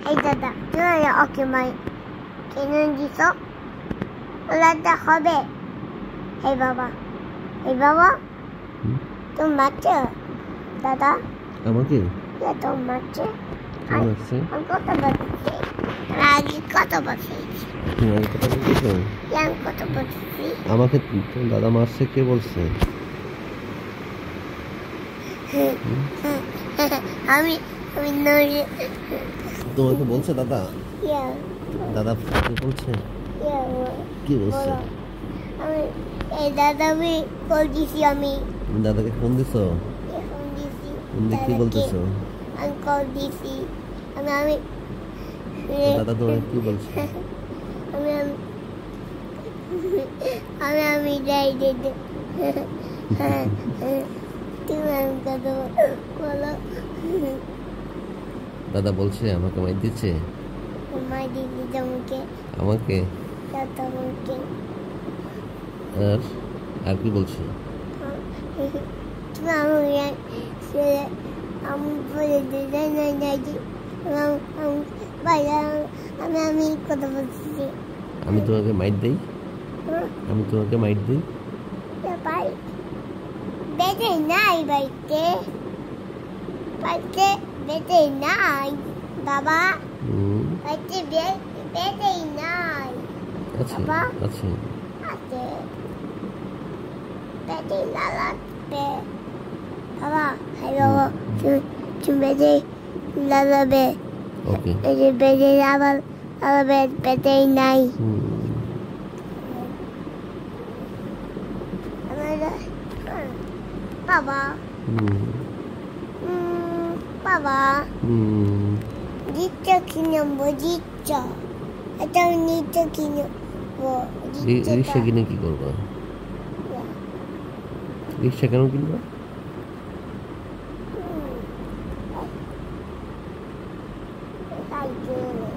এই দাদা তুমি ওকে মাই কিনে দিছ ওলাটা হবে এই বাবা তুমি মারছো দাদা আমাকে তো মারছে তুমি মারছে কত বলছি আগে কত বলছি তুমি আগে কথা বলতেছো আমি কত বলছি আমাকে তোমার দাদা মারছে কে বলছে আমি নড়ে তোমাকে বলছে দাদা ইয়া দাদা কে বলছে ইয়া কি বলছে আমি এই দাদা আমি কল দিছি আমি তুমি দাদাকে ফোন দিছো ফোন দিছি ফোন দিয়ে কি বলতেছো আমি কল দিছি আমি দাদা তোমাকে কি বলছে আমি যাই দিতে তুমি আমি কত বলো দাদা বলছে আমাকে মাইর দিচ্ছে মাই দিদি তোমাকে আমাকে তোমাকে আর কি বলছে তুমি আমি বলে দিতে আমি কথা বলছি আমি তোমাকে মাইর দেই আমি তোমাকে মাইর দিই বেঁধে নাই বাড়িতে বেঁধে নাই বাবা বাড়িতে বেঁধে নাই আছে আছে আছে বেঁধে লাগাবে বাবা হ্যালো তুমি বেঁধে লাগাবে ওকে বেঁধে আবার বেঁধে নাই বাবা বাবা জিতটা কিনবো জিতটা এটা নিচে কিনবো রিক্সা কিনে কি করবা রিক্সা কেন কিনবা সাইকেল